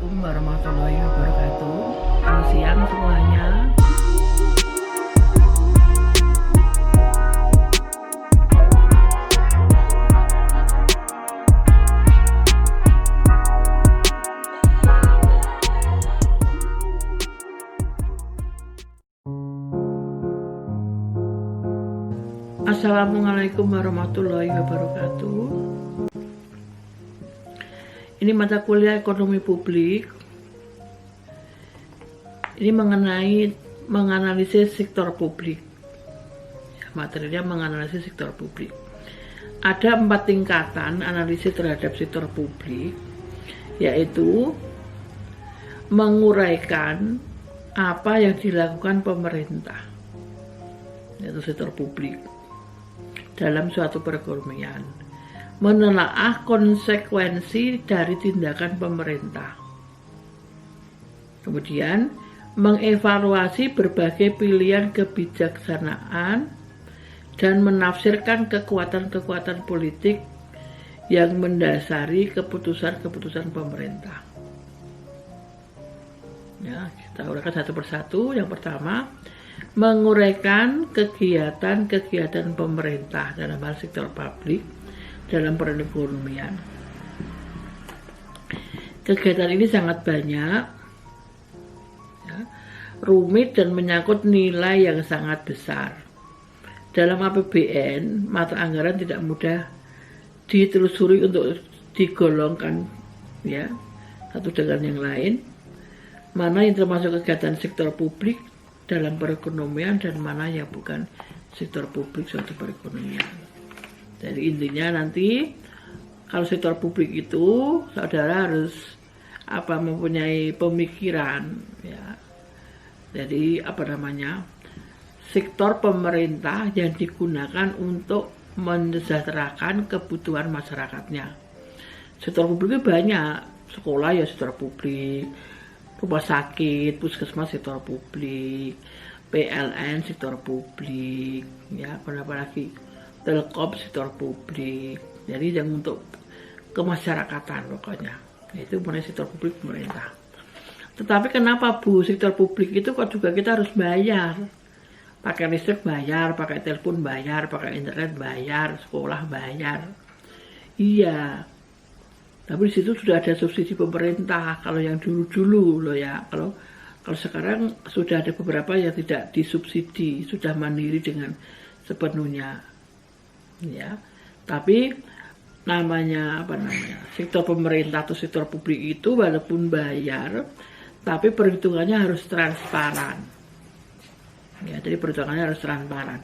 Assalamualaikum warahmatullahi wabarakatuh. Selamat siang semuanya. Assalamualaikum warahmatullahi wabarakatuh. Ini mata kuliah ekonomi publik. Ini menganalisis sektor publik. Materinya menganalisis sektor publik. Ada 4 tingkatan analisis terhadap sektor publik, yaitu menguraikan apa yang dilakukan pemerintah, yaitu sektor publik dalam suatu perekonomian, menelaah konsekuensi dari tindakan pemerintah, kemudian mengevaluasi berbagai pilihan kebijaksanaan dan menafsirkan kekuatan-kekuatan politik yang mendasari keputusan-keputusan pemerintah. Ya, kita uraikan satu persatu. Yang pertama, menguraikan kegiatan-kegiatan pemerintah dalam hal sektor publik dalam perekonomian. Kegiatan ini sangat banyak, ya, rumit dan menyangkut nilai yang sangat besar. Dalam APBN, mata anggaran tidak mudah ditelusuri untuk digolongkan, ya, satu dengan yang lain, mana yang termasuk kegiatan sektor publik dalam perekonomian dan mana yang bukan sektor publik suatu perekonomian. Jadi intinya nanti kalau sektor publik itu saudara harus mempunyai pemikiran, ya. Jadi sektor pemerintah yang digunakan untuk mensejahterakan kebutuhan masyarakatnya. Sektor publik banyak, sekolah ya sektor publik, rumah sakit, puskesmas sektor publik, PLN sektor publik, ya, apa lagi, telkom sektor publik. Jadi yang untuk kemasyarakatan pokoknya, itu mulai sektor publik pemerintah. Tetapi kenapa Bu, sektor publik itu kok juga kita harus bayar? Pakai listrik bayar, pakai telepon bayar, pakai internet bayar, sekolah bayar. Iya, tapi di situ sudah ada subsidi pemerintah. Kalau yang dulu-dulu loh ya, kalau sekarang sudah ada beberapa yang tidak disubsidi, sudah mandiri dengan sepenuhnya, ya. Tapi sektor pemerintah atau sektor publik itu walaupun bayar, tapi perhitungannya harus transparan. Ya, jadi perhitungannya harus transparan.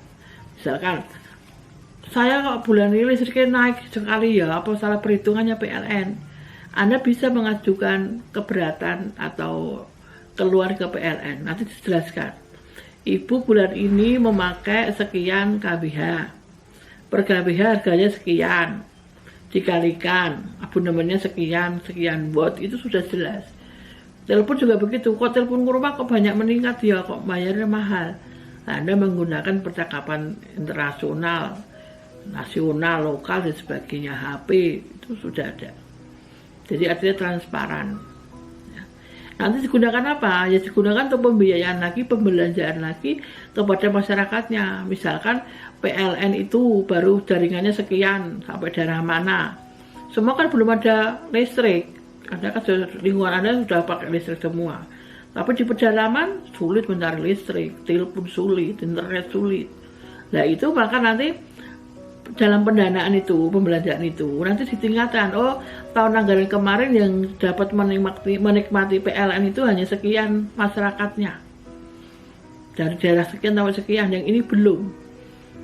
Misalkan saya kok bulan ini listriknya naik sekali ya, apa salah perhitungannya PLN? Anda bisa mengajukan keberatan atau keluar ke PLN, nanti dijelaskan. Ibu bulan ini memakai sekian kWh, per kWh harganya sekian, dikalikan abonemennya sekian watt, itu sudah jelas. Telepon juga begitu, kok telepon ke rumah kok banyak meningkat ya, kok bayarnya mahal. Nah, Anda menggunakan percakapan internasional, nasional, lokal dan sebagainya, HP itu sudah ada. Jadi artinya transparan. Ya. Nanti digunakan apa? Ya digunakan untuk pembiayaan lagi, pembelanjaan lagi kepada masyarakatnya. Misalkan PLN itu baru jaringannya sekian sampai daerah mana. Semua kan belum ada listrik. Anda kan lingkungan Anda sudah pakai listrik semua. Tapi di pedalaman sulit mencari listrik, telepon sulit, internet sulit. Nah itu maka nanti dalam pendanaan itu, pembelanjaan itu, nanti ditingkatkan. Oh, tahun anggaran kemarin yang dapat menikmati PLN itu hanya sekian masyarakatnya. Dari daerah sekian sampai sekian, yang ini belum.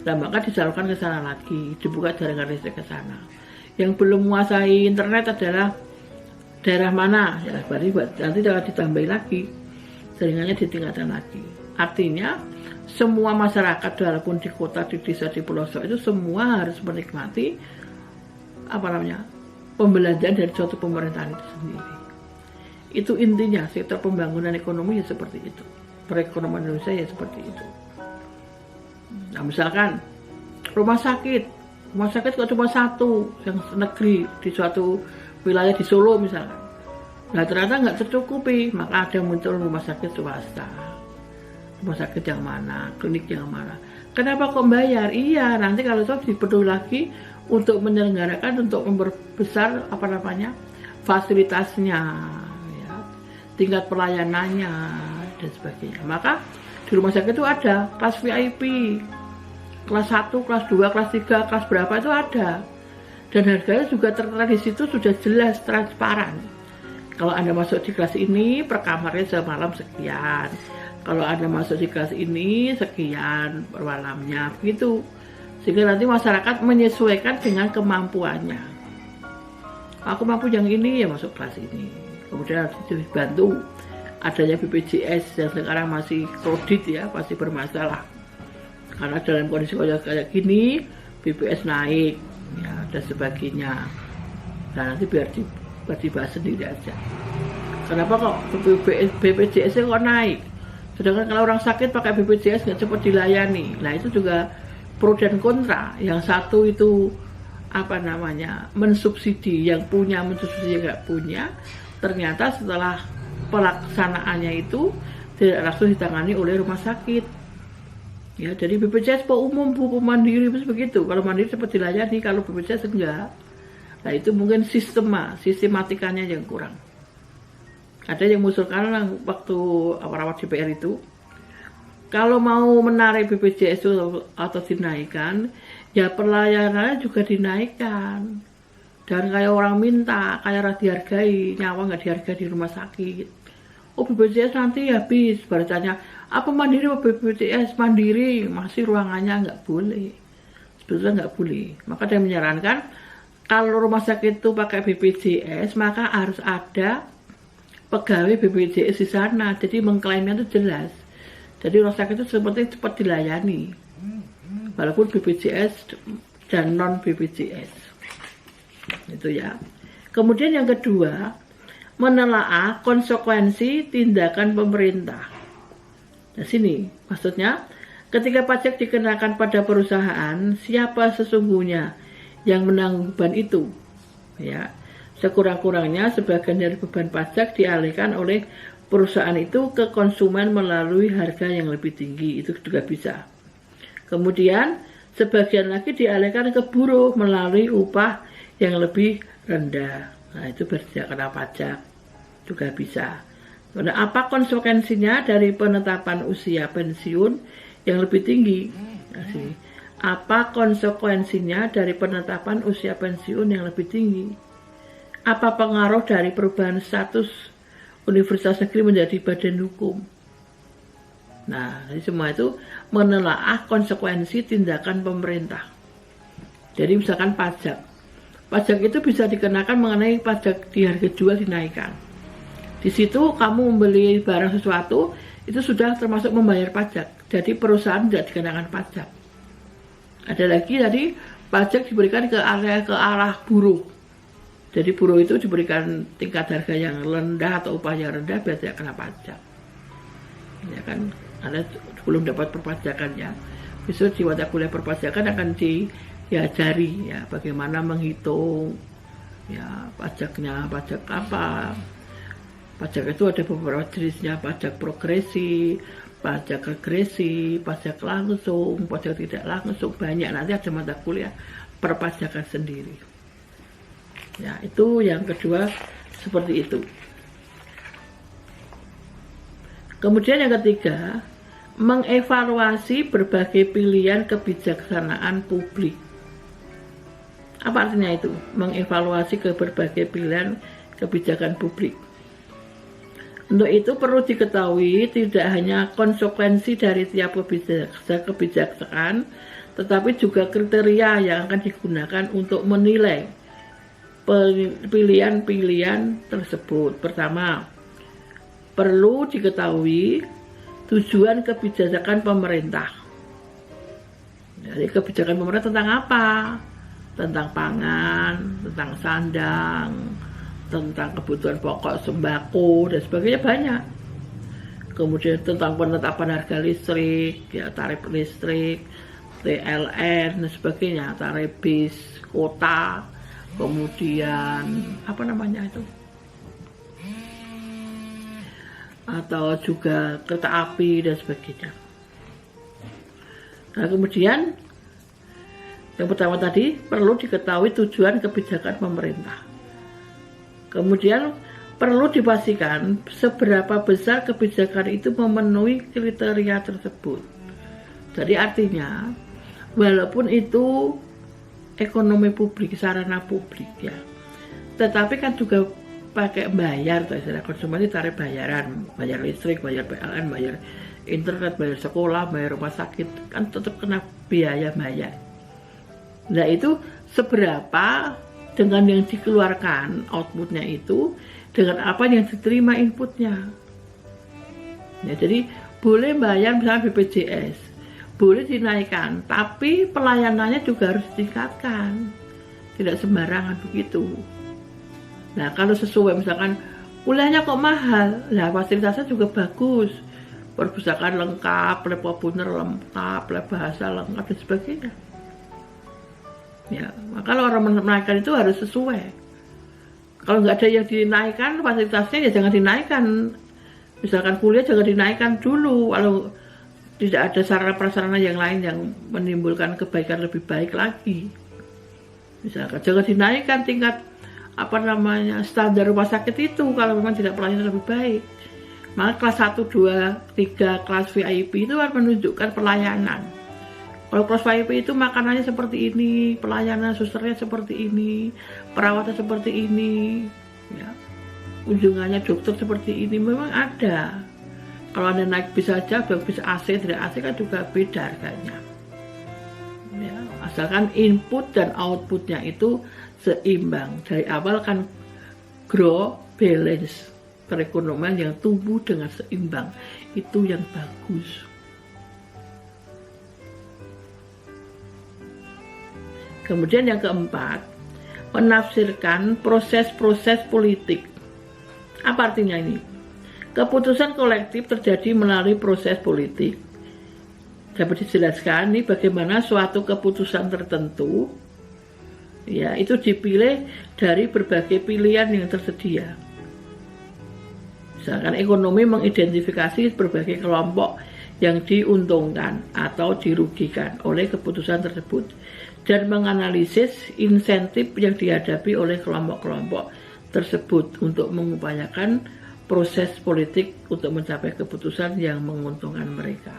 Nah, maka disalurkan ke sana lagi, dibuka jaringan listrik ke sana. Yang belum menguasai internet adalah daerah mana? Ya, berarti nanti akan ditambah lagi, jaringannya ditingkatkan lagi. Artinya semua masyarakat walaupun di kota, di desa, di pelosok itu semua harus menikmati pembelanjaan dari suatu pemerintahan itu sendiri. Itu intinya sektor pembangunan ekonomi ya seperti itu. Perekonomian Indonesia ya seperti itu. Nah, misalkan rumah sakit kok cuma satu yang negeri di suatu wilayah di Solo misalkan. Nah ternyata nggak tercukupi, maka ada muncul rumah sakit swasta. Rumah sakit yang mana, klinik yang mana. Kenapa kok bayar? Iya, nanti kalau itu diperlu lagi untuk menyelenggarakan, untuk memperbesar fasilitasnya, ya, tingkat pelayanannya dan sebagainya. Maka di rumah sakit itu ada kelas VIP, kelas 1, kelas 2, kelas 3, kelas berapa itu ada. Dan harganya juga tertera di situ, sudah jelas, transparan. Kalau Anda masuk di kelas ini, per kamarnya semalam sekian. Kalau Anda masuk di kelas ini, sekian per malamnya, begitu. Sehingga nanti masyarakat menyesuaikan dengan kemampuannya. Aku mampu yang ini, ya masuk kelas ini. Kemudian dibantu adanya BPJS yang sekarang masih kredit ya, masih bermasalah. Karena dalam kondisi kayak gini, BPS naik, ya, dan sebagainya. Nah nanti biar dibahas sendiri aja. Kenapa kok BPJS kok naik? Sedangkan kalau orang sakit pakai BPJS nggak cepat dilayani. Nah itu juga pro dan kontra. Yang satu itu mensubsidi, yang punya mensubsidi, yang nggak punya. Ternyata setelah pelaksanaannya itu tidak langsung ditangani oleh rumah sakit. Ya, jadi BPJS umum, buku mandiri begitu. Kalau mandiri cepat dilayani, kalau BPJS enggak. Nah itu mungkin sistematikanya yang kurang. Ada yang mengusulkan waktu awal-awal DPR itu, kalau mau menarik BPJS itu atau dinaikkan, ya pelayanannya juga dinaikkan. Dan kayak orang minta, kayak dihargai, nyawa nggak dihargai di rumah sakit. Oh BPJS nanti habis, baru tanya, apa mandiri atau BPJS? Mandiri, masih ruangannya nggak boleh. Sebetulnya nggak boleh. Maka dia menyarankan, kalau rumah sakit itu pakai BPJS, maka harus ada pegawai BPJS di sana. Jadi mengklaimnya itu jelas. Jadi rumah sakit itu seperti cepat dilayani. Walaupun BPJS dan non BPJS. Itu ya. Kemudian yang kedua, menelaah konsekuensi tindakan pemerintah. Nah sini maksudnya, ketika pajak dikenakan pada perusahaan, siapa sesungguhnya yang menanggung beban itu? Ya, sekurang-kurangnya sebagian dari beban pajak dialihkan oleh perusahaan itu ke konsumen melalui harga yang lebih tinggi, itu juga bisa. Kemudian sebagian lagi dialihkan ke buruh melalui upah yang lebih rendah. Nah itu tidak kena pajak, juga bisa. Nah, apa konsekuensinya dari penetapan usia pensiun yang lebih tinggi? Nah, apa konsekuensinya dari penetapan usia pensiun yang lebih tinggi? Apa pengaruh dari perubahan status universitas negeri menjadi badan hukum? Nah, semua itu menelaah konsekuensi tindakan pemerintah. Jadi misalkan pajak. Pajak itu bisa dikenakan mengenai pajak di harga jual dinaikkan. Di situ kamu membeli barang sesuatu, itu sudah termasuk membayar pajak. Jadi perusahaan tidak dikenakan pajak. Ada lagi tadi pajak diberikan ke arah buruh. Jadi buruh itu diberikan tingkat harga yang rendah atau upah yang rendah biar tidak kena pajak. Ya kan, Anda belum dapat perpajakan ya. Besok di mata kuliah perpajakan akan diajari ya bagaimana menghitung ya pajaknya, pajak apa. Pajak itu ada beberapa jenisnya, pajak progresi, pajak regresi, pajak langsung, pajak tidak langsung, banyak. Nanti ada mata kuliah perpajakan sendiri. Ya, itu yang kedua seperti itu. Kemudian yang ketiga, mengevaluasi berbagai pilihan kebijaksanaan publik. Apa artinya itu? Mengevaluasi ke berbagai pilihan kebijakan publik. Untuk itu perlu diketahui tidak hanya konsekuensi dari tiap kebijakan, tetapi juga kriteria yang akan digunakan untuk menilai pilihan-pilihan tersebut. Pertama, perlu diketahui tujuan kebijakan pemerintah. Jadi kebijakan pemerintah tentang apa? Tentang pangan, tentang sandang, tentang kebutuhan pokok sembako dan sebagainya banyak. Kemudian tentang penetapan harga listrik, ya tarif listrik, TLN dan sebagainya, tarif bis, kota, kemudian apa namanya itu? atau juga kereta api dan sebagainya. Nah, kemudian yang pertama tadi perlu diketahui tujuan kebijakan pemerintah. Kemudian perlu dipastikan seberapa besar kebijakan itu memenuhi kriteria tersebut. Jadi artinya walaupun itu ekonomi publik, sarana publik ya, tetapi kan juga pakai bayar, istilah konsumen itu tarif bayaran, bayar listrik, bayar PLN, bayar internet, bayar sekolah, bayar rumah sakit, kan tetap kena biaya bayar. Nah itu seberapa dengan yang dikeluarkan outputnya itu, dengan apa yang diterima inputnya. Ya, jadi boleh bayar misalnya BPJS, boleh dinaikkan, tapi pelayanannya juga harus ditingkatkan, tidak sembarangan begitu. Nah kalau sesuai misalkan kuliahnya kok mahal, lah fasilitasnya juga bagus, perpustakaan lengkap, lab komputer lengkap, lab bahasa lengkap dan sebagainya. Ya, maka kalau orang menaikkan itu harus sesuai. Kalau nggak ada yang dinaikkan fasilitasnya ya jangan dinaikkan. Misalkan kuliah jangan dinaikkan dulu, kalau tidak ada sarana-prasarana yang lain yang menimbulkan kebaikan lebih baik lagi. Misalkan jangan dinaikkan tingkat standar rumah sakit itu kalau memang tidak pelayanan lebih baik. Maka kelas 1, 2, 3 kelas VIP itu akan menunjukkan pelayanan. Kalau kelas VIP itu makanannya seperti ini, pelayanan susternya seperti ini, perawatnya seperti ini, ya. Kunjungannya dokter seperti ini, memang ada. Kalau Anda naik bis saja, bis AC, tidak AC kan juga beda harganya. Ya, asalkan input dan outputnya itu seimbang. Dari awal kan grow balance, perekonomian yang tumbuh dengan seimbang, itu yang bagus. Kemudian yang keempat, menafsirkan proses-proses politik. Apa artinya ini? Keputusan kolektif terjadi melalui proses politik. Dapat dijelaskan ini bagaimana suatu keputusan tertentu ya itu dipilih dari berbagai pilihan yang tersedia. Misalkan ekonomi mengidentifikasi berbagai kelompok yang diuntungkan atau dirugikan oleh keputusan tersebut dan menganalisis insentif yang dihadapi oleh kelompok-kelompok tersebut untuk mengupayakan proses politik untuk mencapai keputusan yang menguntungkan mereka.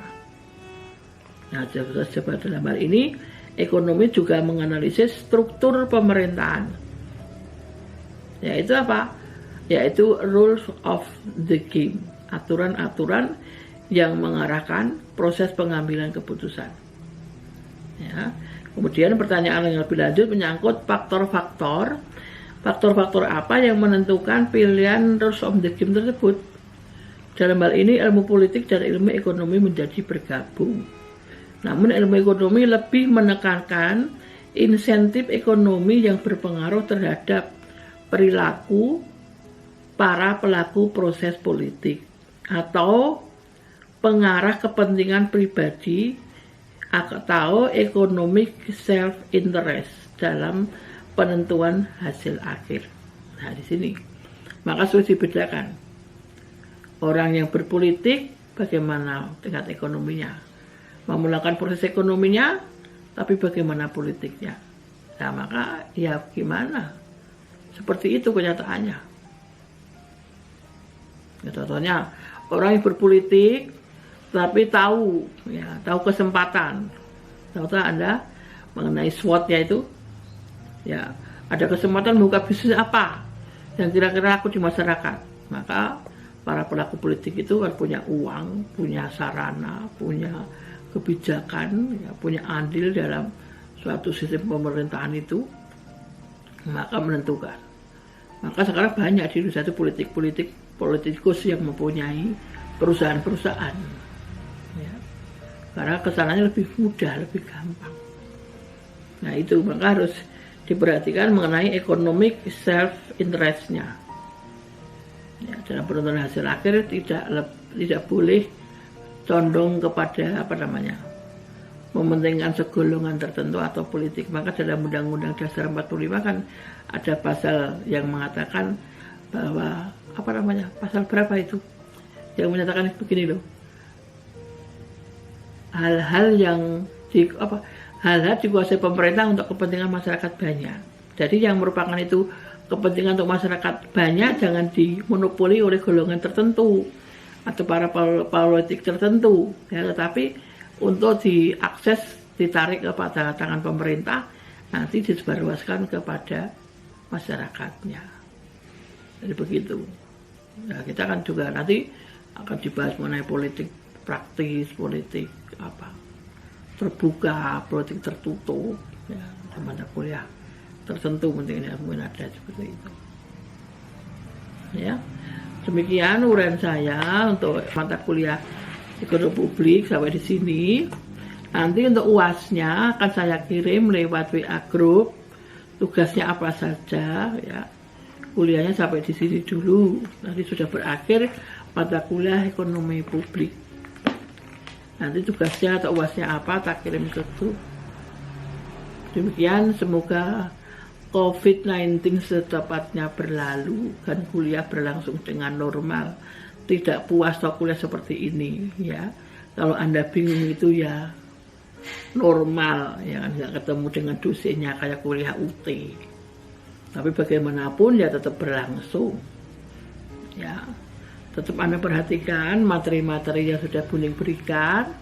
Nah, coba dalam hal ini ekonomi juga menganalisis struktur pemerintahan. Yaitu apa? Yaitu rules of the game, aturan-aturan yang mengarahkan proses pengambilan keputusan. Ya. Kemudian pertanyaan yang lebih lanjut menyangkut faktor-faktor apa yang menentukan pilihan rules of the game tersebut. Dalam hal ini ilmu politik dan ilmu ekonomi menjadi bergabung. Namun ilmu ekonomi lebih menekankan insentif ekonomi yang berpengaruh terhadap perilaku para pelaku proses politik atau pengarah kepentingan pribadi atau economic self-interest dalam penentuan hasil akhir. Nah, di sini maka sudah dibedakan orang yang berpolitik bagaimana tingkat ekonominya, memulakan proses ekonominya, tapi bagaimana politiknya. Nah, maka ya gimana? Seperti itu kenyataannya. Ya, contohnya orang yang berpolitik tapi tahu kesempatan. Tahu Anda mengenai SWOT-nya itu? Ya, ada kesempatan buka bisnis apa yang kira-kira laku di masyarakat. Maka para pelaku politik itu kan punya uang, punya sarana, punya kebijakan, ya, punya andil dalam suatu sistem pemerintahan itu, maka menentukan. Maka sekarang banyak di Indonesia itu politikus yang mempunyai perusahaan-perusahaan, ya. Karena kesananya lebih mudah, lebih gampang. Nah itu maka harus diperhatikan mengenai economic self-interest-nya. Ya, dalam penentuan hasil akhir tidak boleh condong kepada mementingkan segolongan tertentu atau politik. Maka dalam Undang-Undang Dasar 45 kan ada pasal yang mengatakan bahwa pasal berapa itu yang menyatakan begini loh, hal-hal yang hal-hal dikuasai pemerintah untuk kepentingan masyarakat banyak. Jadi yang merupakan itu kepentingan untuk masyarakat banyak jangan dimonopoli oleh golongan tertentu atau para politik tertentu, ya, tetapi untuk diakses, ditarik kepada tangan pemerintah, nanti disebarluaskan kepada masyarakatnya. Jadi begitu. Nah, kita kan juga nanti akan dibahas mengenai politik praktis, politik terbuka, politik tertutup, ya, mata kuliah tertentu mungkin ada seperti itu. Ya, demikian uraian saya untuk mata kuliah ekonomi publik sampai di sini. Nanti untuk UAS-nya akan saya kirim lewat WA group. Tugasnya apa saja, ya. Kuliahnya sampai di sini dulu. Nanti sudah berakhir mata kuliah ekonomi publik. Nanti tugasnya atau UAS-nya apa, tak kirim ke grup. Demikian, semoga COVID-19 secepatnya berlalu dan kuliah berlangsung dengan normal. Tidak puas atau kuliah seperti ini, ya. Kalau Anda bingung itu ya normal, ya, nggak ketemu dengan dosennya kayak kuliah UT. Tapi bagaimanapun ya tetap berlangsung, ya. Tetap Anda perhatikan materi-materi yang sudah Buning berikan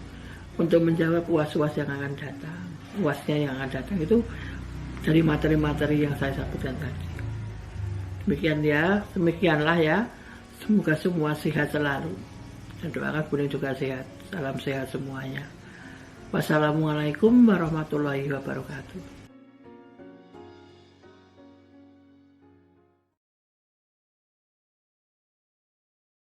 untuk menjawab UAS-UAS yang akan datang. UAS-nya yang akan datang itu dari materi-materi yang saya sebutkan tadi. Demikian ya, demikianlah ya. Semoga semua sehat selalu. Dan doakan Buning juga sehat. Salam sehat semuanya. Wassalamualaikum warahmatullahi wabarakatuh.